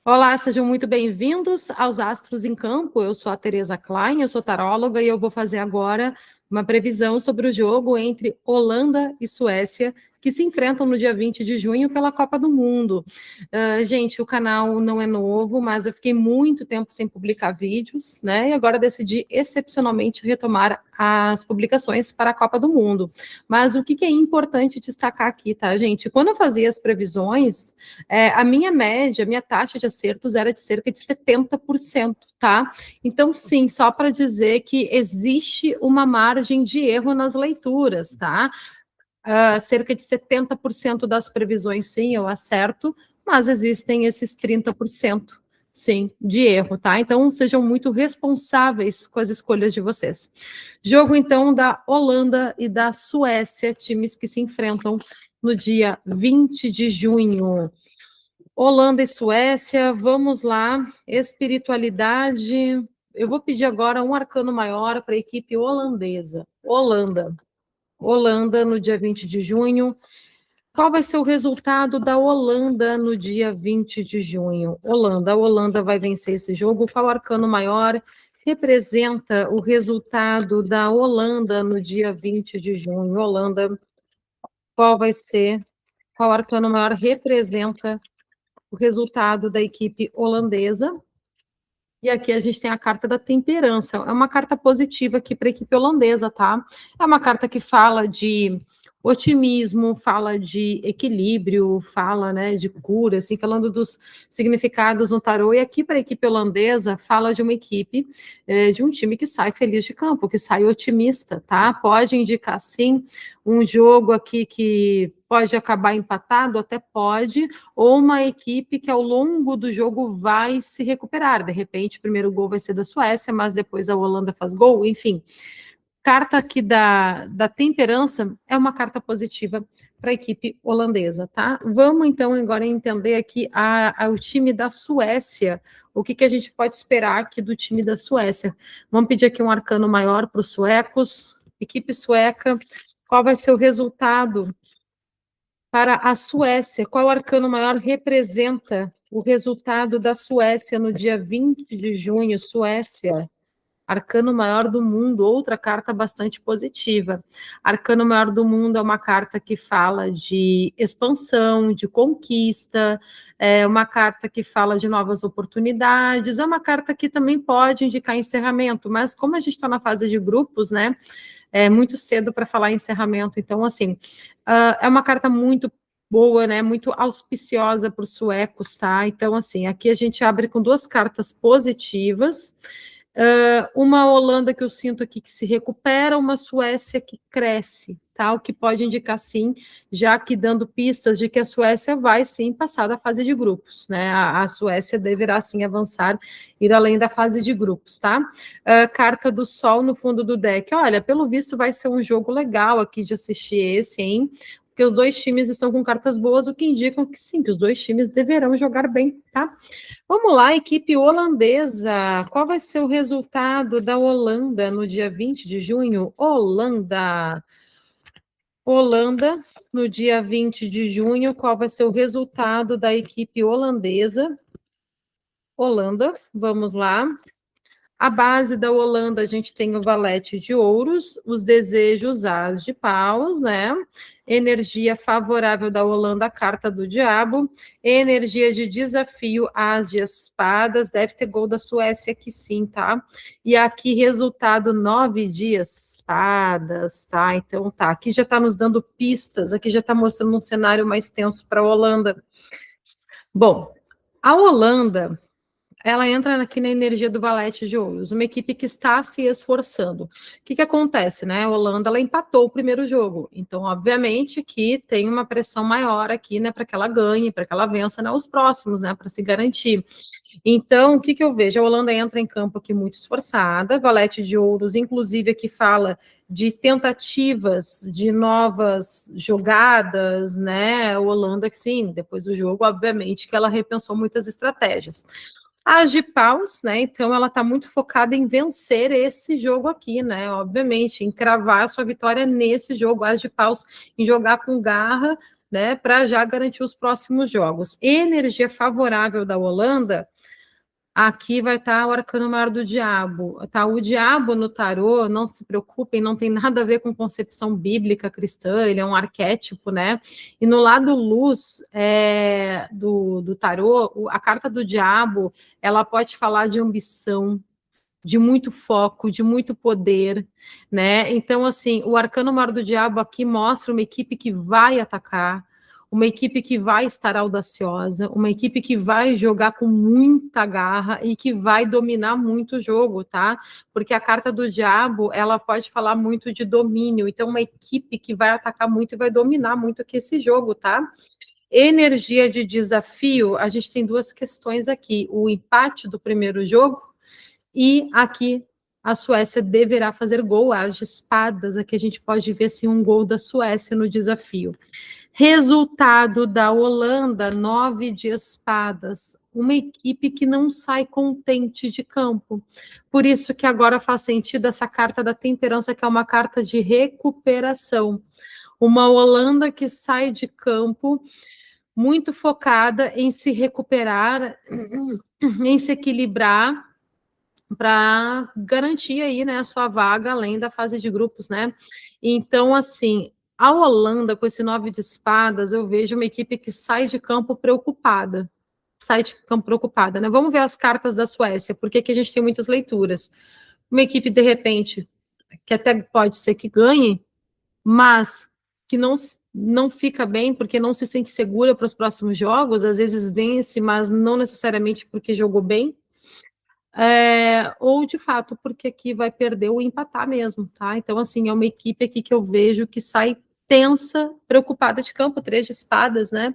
Olá, sejam muito bem-vindos aos Astros em Campo. Eu sou a Tereza Klein, eu sou taróloga e eu vou fazer agora uma previsão sobre o jogo entre Holanda e Suécia, que se enfrentam no dia 20 de junho pela Copa do Mundo. Gente, o canal não é novo, mas eu fiquei muito tempo sem publicar vídeos, né? E agora decidi excepcionalmente retomar as publicações para a Copa do Mundo. Mas o que é importante destacar aqui, tá, gente? Quando eu fazia as previsões, a minha média, a minha taxa de acertos era de cerca de 70%, tá? Então, sim, só para dizer que existe uma margem de erro nas leituras, tá? Cerca de 70% das previsões, sim, eu acerto, mas existem esses 30%, sim, de erro, tá? Então, sejam muito responsáveis com as escolhas de vocês. Jogo, então, da Holanda e da Suécia, times que se enfrentam no dia 20 de junho. Holanda e Suécia, vamos lá. Espiritualidade. Eu vou pedir agora um arcano maior para a equipe holandesa. Holanda no dia 20 de junho. Qual vai ser o resultado da Holanda no dia 20 de junho? A Holanda vai vencer esse jogo. Qual arcano maior representa o resultado da Holanda no dia 20 de junho? Holanda, qual arcano maior representa o resultado da equipe holandesa? E aqui a gente tem a carta da temperança. É uma carta positiva aqui para a equipe holandesa, tá? É uma carta que fala de otimismo, fala de equilíbrio, fala, né, de cura, assim, falando dos significados no tarô. E aqui para a equipe holandesa fala de uma equipe, de um time que sai feliz de campo, que sai otimista, tá? Pode indicar, sim, um jogo aqui que pode acabar empatado, até pode, ou uma equipe que ao longo do jogo vai se recuperar. De repente, o primeiro gol vai ser da Suécia, mas depois a Holanda faz gol, enfim. Carta aqui da temperança é uma carta positiva para a equipe holandesa, tá? Vamos então agora entender aqui o time da Suécia. O que a gente pode esperar aqui do time da Suécia? Vamos pedir aqui um arcano maior para os suecos. Equipe sueca, qual vai ser o resultado para a Suécia? Qual arcano maior representa o resultado da Suécia no dia 20 de junho? Suécia, arcano maior do mundo, outra carta bastante positiva. Arcano maior do mundo é uma carta que fala de expansão, de conquista, é uma carta que fala de novas oportunidades, é uma carta que também pode indicar encerramento, mas como a gente está na fase de grupos, né, é muito cedo para falar em encerramento, então, assim, é uma carta muito boa, né, muito auspiciosa para os suecos, tá? Então, assim, aqui a gente abre com duas cartas positivas, uma Holanda que eu sinto aqui que se recupera, uma Suécia que cresce, tá? O que pode indicar, sim, já que dando pistas de que a Suécia vai, sim, passar da fase de grupos, né? A Suécia deverá, sim, avançar, ir além da fase de grupos, tá? Carta do Sol no fundo do deck. Olha, pelo visto vai ser um jogo legal aqui de assistir esse, hein? Porque os dois times estão com cartas boas, o que indicam que, sim, que os dois times deverão jogar bem, tá? Vamos lá, equipe holandesa. Qual vai ser o resultado da Holanda no dia 20 de junho? Holanda, no dia 20 de junho, qual vai ser o resultado da equipe holandesa? Holanda, vamos lá. A base da Holanda, a gente tem o valete de ouros, os desejos, as de paus, né? Energia favorável da Holanda, a carta do diabo. Energia de desafio, as de espadas. Deve ter gol da Suécia aqui sim, tá? E aqui, resultado, 9 de espadas, tá? Então, tá. Aqui já tá nos dando pistas, aqui já tá mostrando um cenário mais tenso para a Holanda. Bom, a Holanda, ela entra aqui na energia do Valete de Ouros, uma equipe que está se esforçando. O que acontece, né? A Holanda, ela empatou o primeiro jogo, então, obviamente, que tem uma pressão maior aqui, né, para que ela ganhe, para que ela vença, né, os próximos, né, para se garantir. Então, o que eu vejo? A Holanda entra em campo aqui muito esforçada, Valete de Ouros, inclusive, aqui fala de tentativas de novas jogadas, né? A Holanda, sim, depois do jogo, obviamente, que ela repensou muitas estratégias. As de paus, né? Então ela está muito focada em vencer esse jogo aqui, né? Obviamente, em cravar a sua vitória nesse jogo, as de paus, em jogar com garra, né, para já garantir os próximos jogos. Energia favorável da Holanda, aqui vai estar o arcano maior do diabo, tá? O diabo no tarô, não se preocupem, não tem nada a ver com concepção bíblica cristã, ele é um arquétipo, né? E no lado luz do tarô, a carta do diabo, ela pode falar de ambição, de muito foco, de muito poder, né? Então, assim, o arcano maior do diabo aqui mostra uma equipe que vai atacar, uma equipe que vai estar audaciosa, uma equipe que vai jogar com muita garra e que vai dominar muito o jogo, tá? Porque a carta do diabo, ela pode falar muito de domínio, então uma equipe que vai atacar muito e vai dominar muito aqui esse jogo, tá? Energia de desafio, a gente tem duas questões aqui, o empate do primeiro jogo e aqui a Suécia deverá fazer gol, as espadas, aqui a gente pode ver assim, um gol da Suécia no desafio. Resultado da Holanda, 9 de espadas, uma equipe que não sai contente de campo. Por isso que agora faz sentido essa carta da temperança, que é uma carta de recuperação. Uma Holanda que sai de campo muito focada em se recuperar, em se equilibrar, para garantir aí, né, a sua vaga além da fase de grupos, né? Então, assim, a Holanda, com esse 9 de espadas, eu vejo uma equipe que sai de campo preocupada. Sai de campo preocupada, né? Vamos ver as cartas da Suécia, porque aqui a gente tem muitas leituras. Uma equipe, de repente, que até pode ser que ganhe, mas que não fica bem porque não se sente segura para os próximos jogos, às vezes vence, mas não necessariamente porque jogou bem. Ou de fato, porque aqui vai perder ou empatar mesmo, tá? Então, assim, é uma equipe aqui que eu vejo que sai tensa, preocupada de campo, 3 de espadas, né?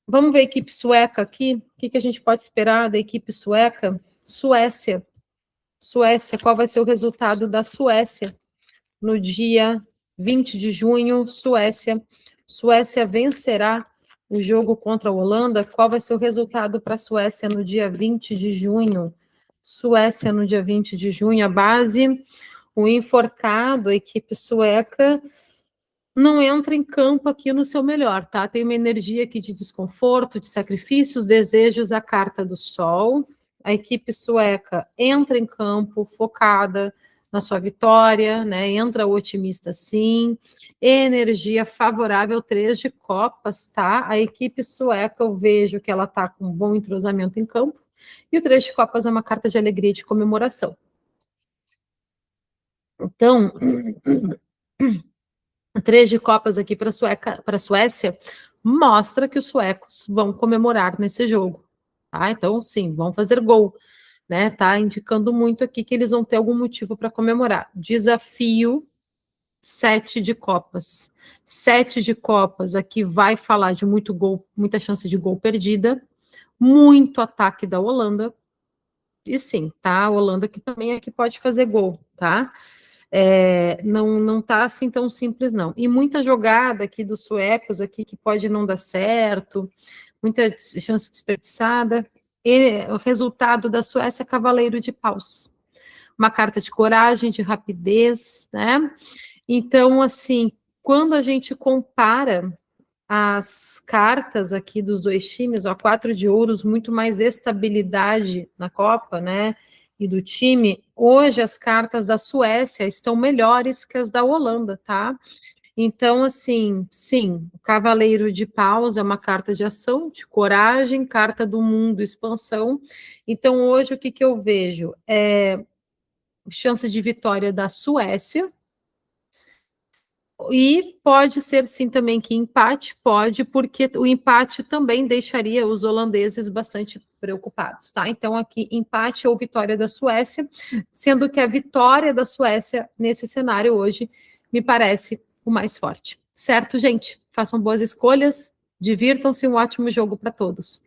Vamos ver a equipe sueca aqui, o que a gente pode esperar da equipe sueca? Suécia, qual vai ser o resultado da Suécia no dia 20 de junho? Suécia vencerá o jogo contra a Holanda. Qual vai ser o resultado para a Suécia no dia 20 de junho? Suécia no dia 20 de junho, a base, o enforcado, a equipe sueca não entra em campo aqui no seu melhor, tá? Tem uma energia aqui de desconforto, de sacrifícios, desejos, a carta do sol. A equipe sueca entra em campo focada na sua vitória, né? Entra otimista, sim. Energia favorável, 3 de copas, tá? A equipe sueca, eu vejo que ela tá com um bom entrosamento em campo. E o 3 de copas é uma carta de alegria e de comemoração. Então, 3 de copas aqui para a Suécia mostra que os suecos vão comemorar nesse jogo. Tá? Então, sim, vão fazer gol. Né? Tá indicando muito aqui que eles vão ter algum motivo para comemorar. Desafio, 7 de copas. 7 de copas aqui vai falar de muito gol, muita chance de gol perdida, muito ataque da Holanda. E sim, tá? A Holanda que também aqui pode fazer gol, tá? Não tá assim tão simples, não. E muita jogada aqui dos suecos aqui que pode não dar certo, muita chance desperdiçada. E o resultado da Suécia, cavaleiro de paus. Uma carta de coragem, de rapidez, né? Então, assim, quando a gente compara as cartas aqui dos dois times, ó, 4 de ouros, muito mais estabilidade na Copa, né? E do time, hoje as cartas da Suécia estão melhores que as da Holanda, tá? Então, assim, sim, o Cavaleiro de Paus é uma carta de ação, de coragem, carta do mundo, expansão. Então, hoje, o que eu vejo? Chance de vitória da Suécia, e pode ser, sim, também que empate, pode, porque o empate também deixaria os holandeses bastante preocupados, tá? Então, aqui, empate ou vitória da Suécia, sendo que a vitória da Suécia, nesse cenário hoje, me parece o mais forte. Certo, gente? Façam boas escolhas, divirtam-se, um ótimo jogo para todos.